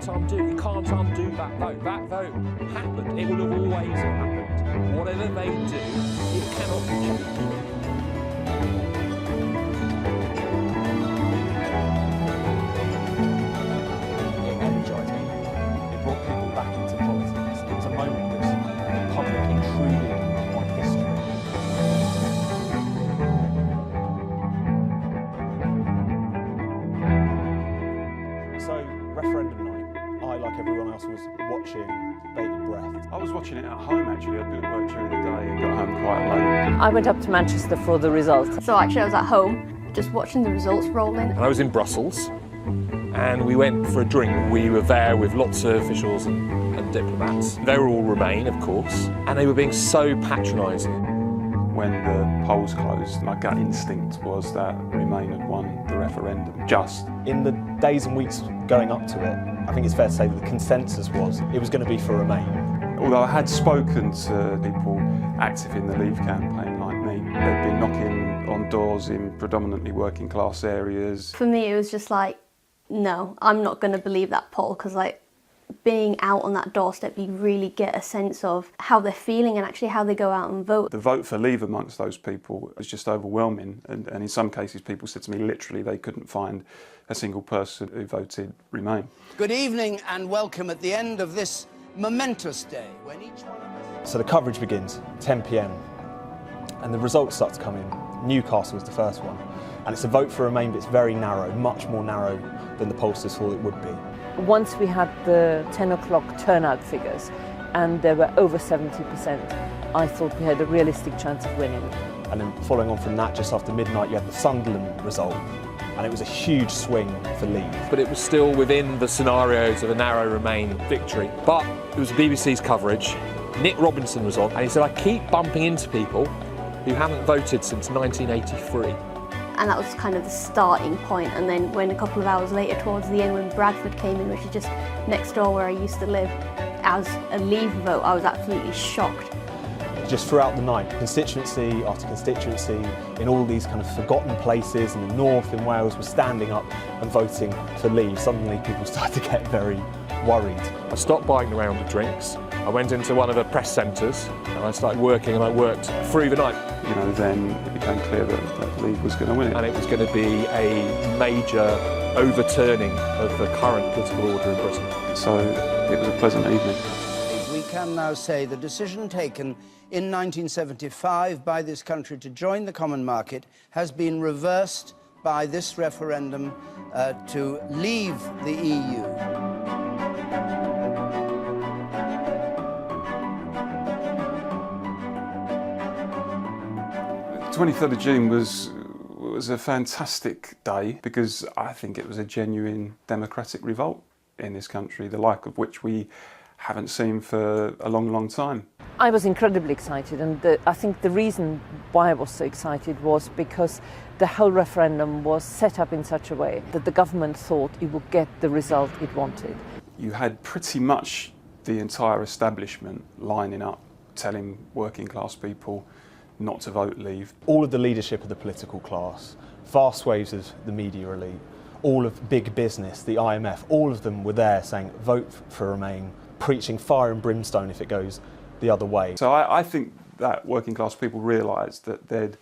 can't undo that vote. That vote happened. It will have always happened. Whatever they do, it cannot be changed. It energised me. It brought people back into politics. It was a moment which the public intruded on history. So, referendum night, I, like everyone else, was watching bated breath. I was watching it at home actually. I'd been at work during the day and got home quite late. I went up to Manchester for the results. So actually I was at home, just watching the results roll in. And I was in Brussels, and we went for a drink. We were there with lots of officials and diplomats. They were all Remain, of course, and they were being so patronising. When the polls closed, my gut instinct was that Remain had won the referendum. Just. In the days and weeks going up to it, I think it's fair to say that the consensus was it was going to be for Remain. Although I had spoken to people active in the Leave campaign like me, they'd been knocking on doors in predominantly working class areas. For me, it was just like, no, I'm not going to believe that poll, because like being out on that doorstep, you really get a sense of how they're feeling and actually how they go out and vote. The vote for Leave amongst those people was just overwhelming, and in some cases people said to me literally they couldn't find a single person who voted Remain. Good evening and welcome at the end of this momentous day when each one of us... So the coverage begins, 10 p.m, and the results start to come in. Newcastle was the first one, and it's a vote for Remain, but it's very narrow, much more narrow than the pollsters thought it would be. Once we had the 10 o'clock turnout figures, and there were over 70%, I thought we had a realistic chance of winning. And then following on from that, just after midnight, you had the Sunderland result, and it was a huge swing for Leave. But it was still within the scenarios of a narrow Remain victory. But it was BBC's coverage. Nick Robinson was on, and he said, I keep bumping into people who haven't voted since 1983. And that was kind of the starting point. And then when a couple of hours later, towards the end, when Bradford came in, which is just next door where I used to live, as a Leave vote, I was absolutely shocked. Just throughout the night, constituency after constituency, in all these kind of forgotten places in the north, in Wales, were standing up and voting for Leave. Suddenly people started to get very worried. I stopped buying a round of drinks. I went into one of the press centres and I started working, and I worked through the night. You know, then it became clear that Leave was going to win it. And it was going to be a major overturning of the current political order in Britain. So it was a pleasant evening. We can now say the decision taken in 1975 by this country to join the common market has been reversed by this referendum to leave the EU. 23rd of June was a fantastic day because I think it was a genuine democratic revolt in this country, the like of which we haven't seen for a long, long time. I was incredibly excited, and I think the reason why I was so excited was because the whole referendum was set up in such a way that the government thought it would get the result it wanted. You had pretty much the entire establishment lining up, telling working class people not to vote Leave. All of the leadership of the political class, vast swathes of the media elite, all of big business, the IMF, all of them were there saying vote for Remain, preaching fire and brimstone if it goes the other way. So I think that working class people realised that they'd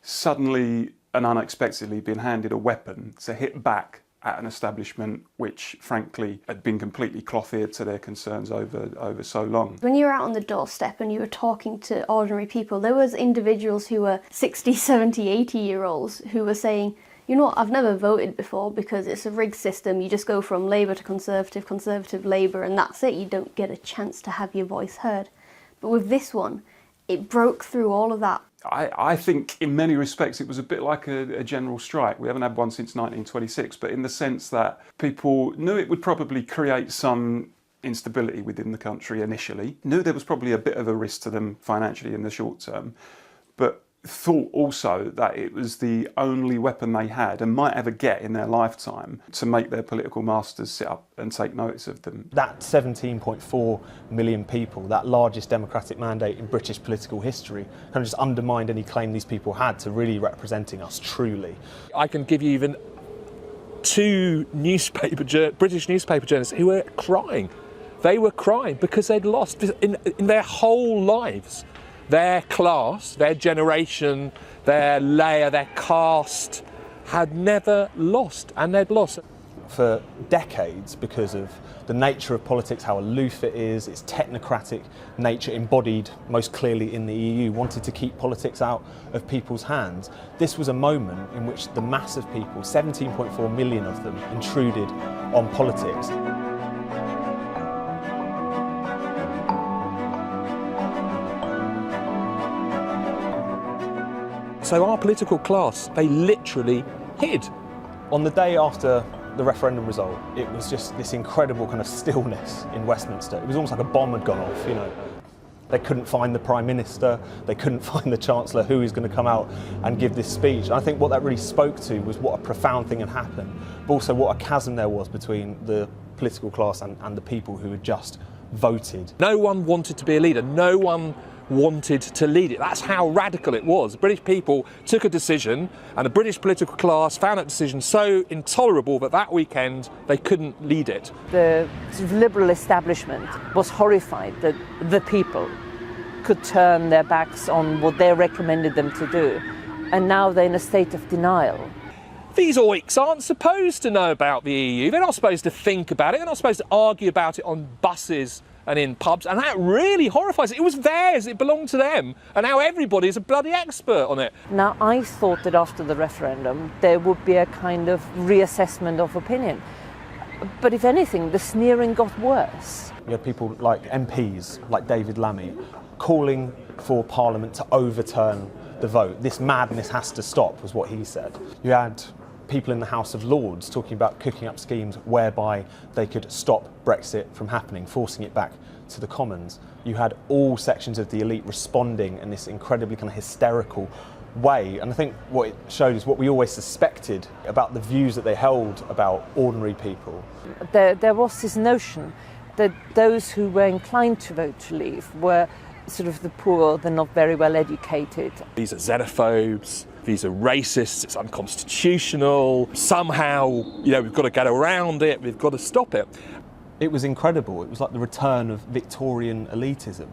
suddenly and unexpectedly been handed a weapon to hit back at an establishment which, frankly, had been completely cloth-eared to their concerns over so long. When you were out on the doorstep and you were talking to ordinary people, there was individuals who were 60, 70, 80-year-olds who were saying, you know what, I've never voted before because it's a rigged system. You just go from Labour to Conservative, Conservative, Labour, and that's it. You don't get a chance to have your voice heard. But with this one, it broke through all of that. I think in many respects it was a bit like a general strike. We haven't had one since 1926, but in the sense that people knew it would probably create some instability within the country initially, knew there was probably a bit of a risk to them financially in the short term, but thought also that it was the only weapon they had and might ever get in their lifetime to make their political masters sit up and take notice of them. That 17.4 million people, that largest democratic mandate in British political history, kind of just undermined any claim these people had to really representing us truly. I can give you even two British newspaper journalists who were crying. They were crying because they'd lost in their whole lives. Their class, their generation, their layer, their caste had never lost, and they'd lost. For decades, because of the nature of politics, how aloof it is, its technocratic nature embodied most clearly in the EU, wanted to keep politics out of people's hands. This was a moment in which the mass of people, 17.4 million of them, intruded on politics. So our political class, they literally hid. On the day after the referendum result, it was just this incredible kind of stillness in Westminster. It was almost like a bomb had gone off, you know. They couldn't find the Prime Minister, they couldn't find the Chancellor, who was going to come out and give this speech. And I think what that really spoke to was what a profound thing had happened, but also what a chasm there was between the political class and the people who had just voted. No one wanted to be a leader, no one wanted to lead it. That's how radical it was. British people took a decision, and the British political class found that decision so intolerable that that weekend they couldn't lead it. The sort of liberal establishment was horrified that the people could turn their backs on what they recommended them to do, and now they're in a state of denial. These oiks aren't supposed to know about the EU. They're not supposed to think about it. They're not supposed to argue about it on buses and in pubs, and that really horrifies it. It was theirs, it belonged to them, and now everybody is a bloody expert on it. Now, I thought that after the referendum there would be a kind of reassessment of opinion. But if anything, the sneering got worse. You had people like MPs, like David Lammy, calling for Parliament to overturn the vote. This madness has to stop, was what he said. You had people in the House of Lords talking about cooking up schemes whereby they could stop Brexit from happening, forcing it back to the Commons. You had all sections of the elite responding in this incredibly kind of hysterical way. And I think what it showed is what we always suspected about the views that they held about ordinary people. There was this notion that those who were inclined to vote to leave were sort of the poor, the not very well educated. These are xenophobes, these are racists, it's unconstitutional, somehow, you know, we've got to get around it, we've got to stop it. It was incredible. It was like the return of Victorian elitism.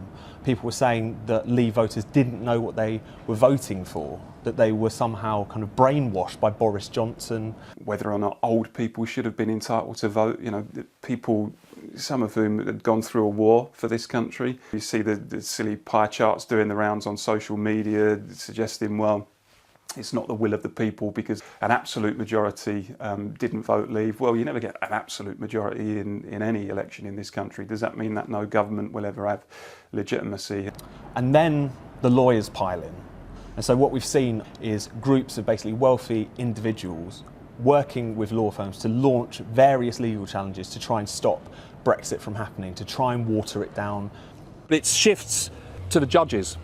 People were saying that Leave voters didn't know what they were voting for, that they were somehow kind of brainwashed by Boris Johnson. Whether or not old people should have been entitled to vote, you know, people, some of whom had gone through a war for this country. You see the silly pie charts doing the rounds on social media suggesting, well, it's not the will of the people because an absolute majority didn't vote Leave. Well, you never get an absolute majority in any election in this country. Does that mean that no government will ever have legitimacy? And then the lawyers pile in. And so what we've seen is groups of basically wealthy individuals working with law firms to launch various legal challenges to try and stop Brexit from happening, to try and water it down. It shifts to the judges.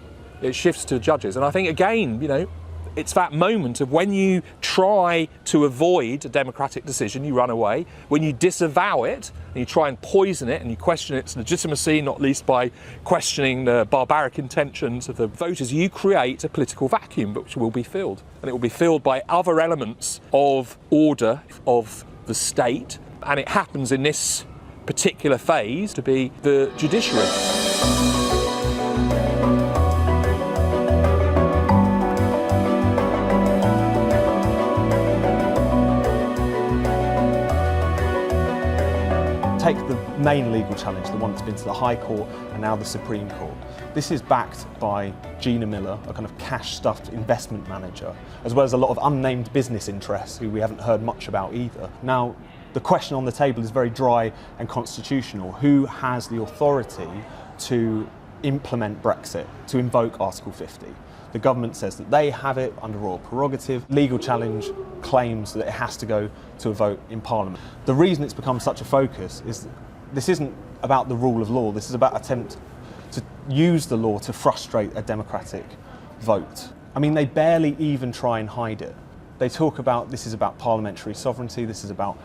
It shifts to the judges. And I think, again, you know, it's that moment of when you try to avoid a democratic decision, you run away. When you disavow it and you try and poison it and you question its legitimacy, not least by questioning the barbaric intentions of the voters, you create a political vacuum which will be filled. And it will be filled by other elements of order, of the state. And it happens in this particular phase to be the judiciary. Take the main legal challenge, the one that's been to the High Court and now the Supreme Court. This is backed by Gina Miller, a kind of cash-stuffed investment manager, as well as a lot of unnamed business interests who we haven't heard much about either. Now, the question on the table is very dry and constitutional. Who has the authority to implement Brexit, to invoke Article 50? The government says that they have it under royal prerogative. Legal challenge claims that it has to go to a vote in Parliament. The reason it's become such a focus is that this isn't about the rule of law. This is about an attempt to use the law to frustrate a democratic vote. I mean, they barely even try and hide it. They talk about this is about parliamentary sovereignty, this is about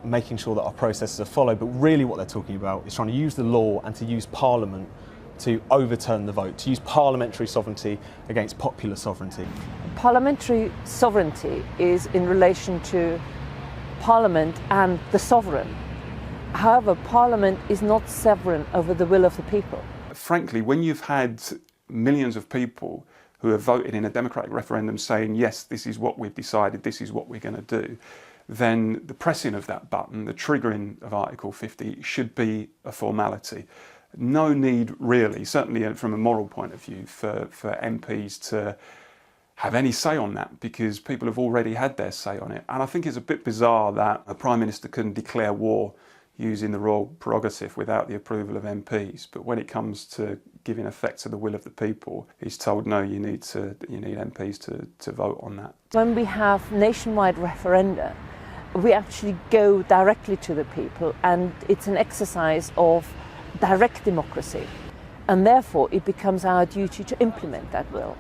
making sure that our processes are followed, but really what they're talking about is trying to use the law and to use Parliament to overturn the vote, to use parliamentary sovereignty against popular sovereignty. Parliamentary sovereignty is in relation to Parliament and the sovereign. However, Parliament is not sovereign over the will of the people. Frankly, when you've had millions of people who have voted in a democratic referendum saying, yes, this is what we've decided, this is what we're going to do, then the pressing of that button, the triggering of Article 50, should be a formality. No need really, certainly from a moral point of view, for MPs to have any say on that, because people have already had their say on it. And I think it's a bit bizarre that a Prime Minister can declare war using the royal prerogative without the approval of MPs, but when it comes to giving effect to the will of the people, he's told, no, you need MPs to vote on that. When we have nationwide referenda, we actually go directly to the people, and it's an exercise of direct democracy, and therefore it becomes our duty to implement that will.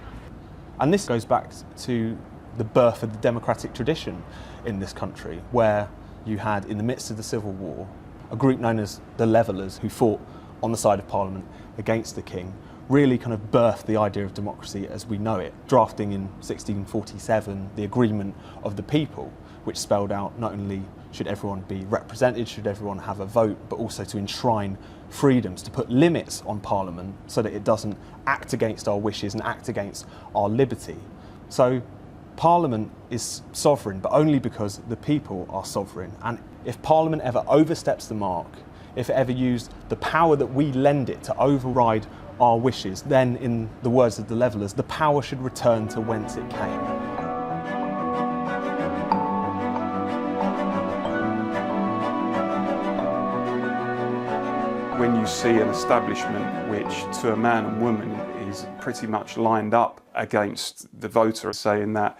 And this goes back to the birth of the democratic tradition in this country, where you had, in the midst of the Civil War, a group known as the Levellers, who fought on the side of Parliament against the King, really kind of birthed the idea of democracy as we know it, drafting in 1647 the Agreement of the People, which spelled out not only should everyone be represented, should everyone have a vote, but also to enshrine freedoms, to put limits on Parliament so that it doesn't act against our wishes and act against our liberty. So Parliament is sovereign, but only because the people are sovereign. And if Parliament ever oversteps the mark, if it ever used the power that we lend it to override our wishes, then, in the words of the Levellers, the power should return to whence it came. When you see an establishment which, to a man and woman, is pretty much lined up against the voter, saying that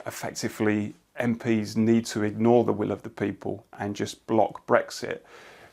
effectively MPs need to ignore the will of the people and just block Brexit,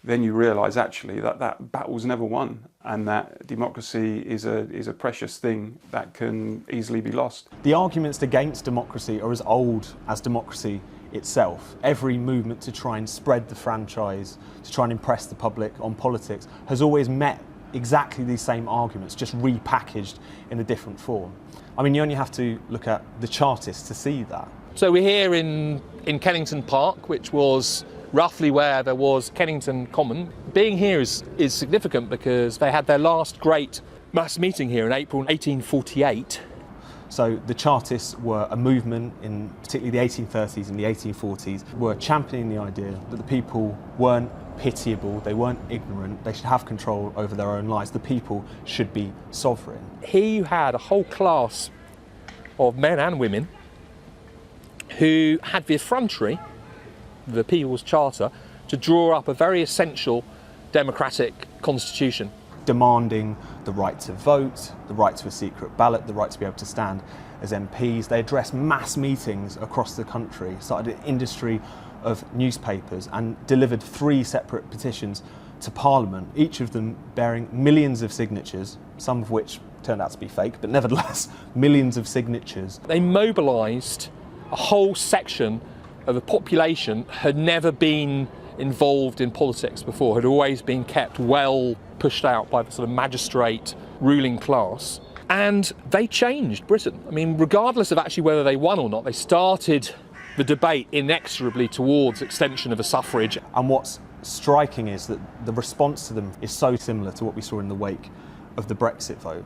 then you realise actually that battle's never won, and that democracy is a precious thing that can easily be lost. The arguments against democracy are as old as democracy itself. Every movement to try and spread the franchise, to try and impress the public on politics, has always met exactly these same arguments, just repackaged in a different form. I mean, you only have to look at the Chartists to see that. So we're here in Kennington Park, which was roughly where there was Kennington Common. Being here is significant because they had their last great mass meeting here in April 1848. So the Chartists were a movement in particularly the 1830s and the 1840s, were championing the idea that the people weren't pitiable, they weren't ignorant, they should have control over their own lives, the people should be sovereign. Here you had a whole class of men and women who had the effrontery, the People's Charter, to draw up a very essential democratic constitution. Demanding the right to vote, the right to a secret ballot, the right to be able to stand as MPs. They addressed mass meetings across the country, started an industry of newspapers, and delivered 3 separate petitions to Parliament, each of them bearing millions of signatures, some of which turned out to be fake, but nevertheless millions of signatures. They mobilised a whole section of the population had never been involved in politics before, had always been kept well pushed out by the sort of magistrate ruling class. And they changed Britain. I mean, regardless of actually whether they won or not, they started the debate inexorably towards extension of the suffrage. And what's striking is that the response to them is so similar to what we saw in the wake of the Brexit vote.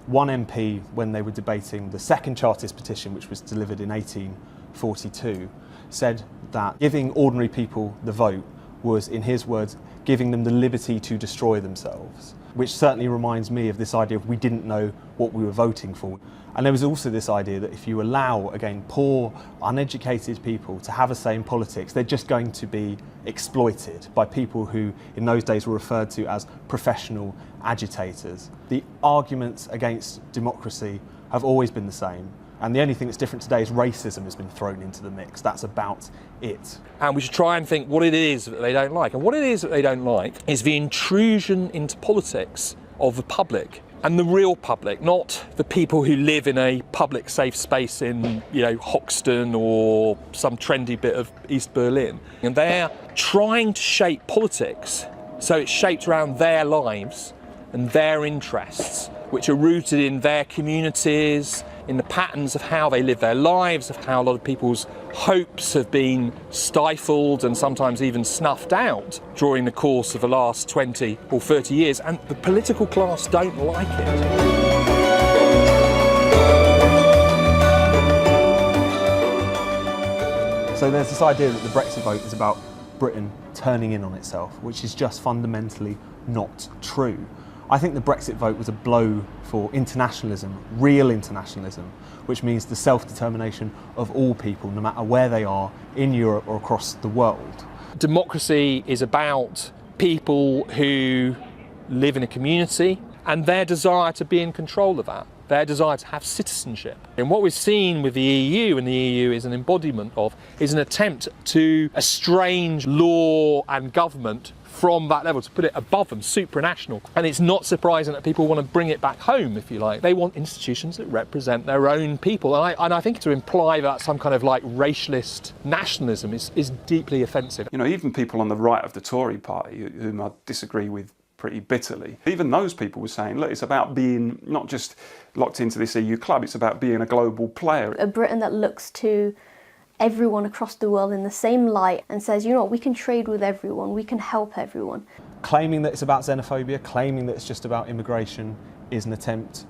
One MP, when they were debating the second Chartist petition, which was delivered in 1842, said that giving ordinary people the vote was, in his words, giving them the liberty to destroy themselves, which certainly reminds me of this idea of we didn't know what we were voting for. And there was also this idea that if you allow, again, poor, uneducated people to have a say in politics, they're just going to be exploited by people who in those days were referred to as professional agitators. The arguments against democracy have always been the same. And the only thing that's different today is racism has been thrown into the mix. That's about it. And we should try and think what it is that they don't like. And what it is that they don't like is the intrusion into politics of the public. And the real public, not the people who live in a public safe space in, Hoxton or some trendy bit of East Berlin. And they're trying to shape politics so it's shaped around their lives and their interests, which are rooted in their communities, in the patterns of how they live their lives, of how a lot of people's hopes have been stifled and sometimes even snuffed out during the course of the last 20 or 30 years, and the political class don't like it. So there's this idea that the Brexit vote is about Britain turning in on itself, which is just fundamentally not true. I think the Brexit vote was a blow for internationalism, real internationalism, which means the self-determination of all people, no matter where they are, in Europe or across the world. Democracy is about people who live in a community and their desire to be in control of that, their desire to have citizenship. And what we've seen with the EU, and the EU is an embodiment of, is an attempt to estrange law and government from that level, to put it above them, supranational. And it's not surprising that people want to bring it back home, if you like. They want institutions that represent their own people. And I think to imply that some kind of like racialist nationalism is deeply offensive. You know, even people on the right of the Tory party, whom I disagree with pretty bitterly, even those people were saying, look, it's about being not just locked into this EU club, it's about being a global player. A Britain that looks to everyone across the world in the same light and says, you know what, we can trade with everyone, we can help everyone. Claiming that it's about xenophobia, claiming that it's just about immigration is an attempt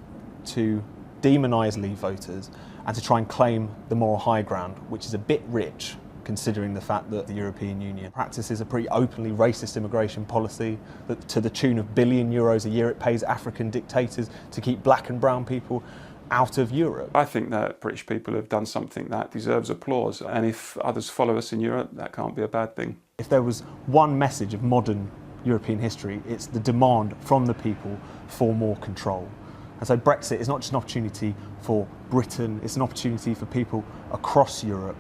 to demonise Leave voters and to try and claim the moral high ground, which is a bit rich, considering the fact that the European Union practices a pretty openly racist immigration policy, that to the tune of €1 billion a year it pays African dictators to keep black and brown people out of Europe. I think that British people have done something that deserves applause, and if others follow us in Europe, that can't be a bad thing. If there was one message of modern European history, it's the demand from the people for more control. And so Brexit is not just an opportunity for Britain, it's an opportunity for people across Europe.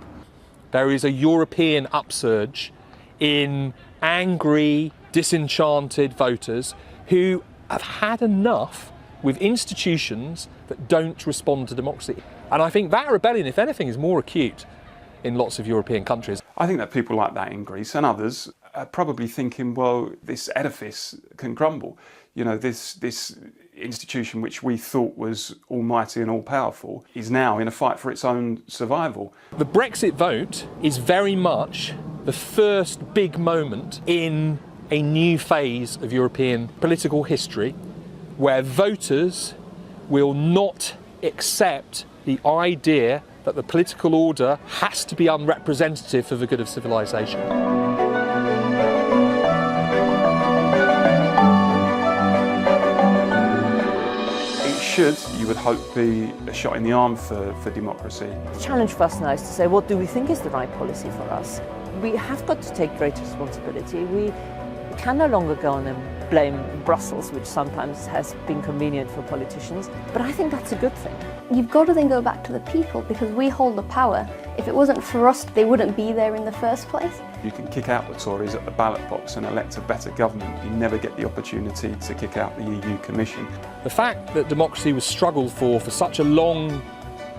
There is a European upsurge in angry, disenchanted voters who have had enough with institutions that don't respond to democracy. And I think that rebellion, if anything, is more acute in lots of European countries. I think that people like that in Greece and others are probably thinking, well, this edifice can crumble. You know, this institution which we thought was almighty and all-powerful is now in a fight for its own survival. The Brexit vote is very much the first big moment in a new phase of European political history where voters will not accept the idea that the political order has to be unrepresentative for the good of civilization. It should, you would hope, be a shot in the arm for democracy. The challenge for us now is to say, what do we think is the right policy for us? We have got to take great responsibility. We can no longer go on and blame Brussels, which sometimes has been convenient for politicians, but I think that's a good thing. You've got to then go back to the people, because we hold the power. If it wasn't for us, they wouldn't be there in the first place. You can kick out the Tories at the ballot box and elect a better government. You never get the opportunity to kick out the EU Commission. The fact that democracy was struggled for such a long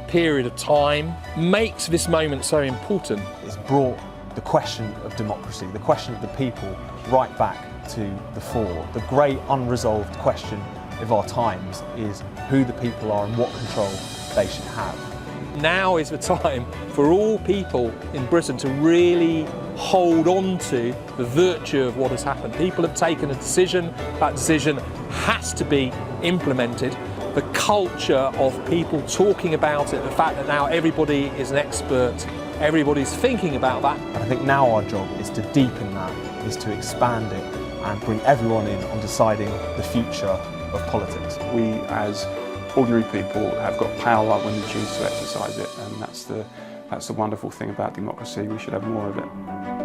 period of time makes this moment so important. It's brought the question of democracy, the question of the people, right back to the fore. The great unresolved question of our times is who the people are and what control they should have. Now is the time for all people in Britain to really hold on to the virtue of what has happened. People have taken a decision, that decision has to be implemented. The culture of people talking about it, the fact that now everybody is an expert, everybody's thinking about that. And I think now our job is to deepen that, is to expand it and bring everyone in on deciding the future of politics. We, as ordinary people, have got power when we choose to exercise it, and that's the wonderful thing about democracy. We should have more of it.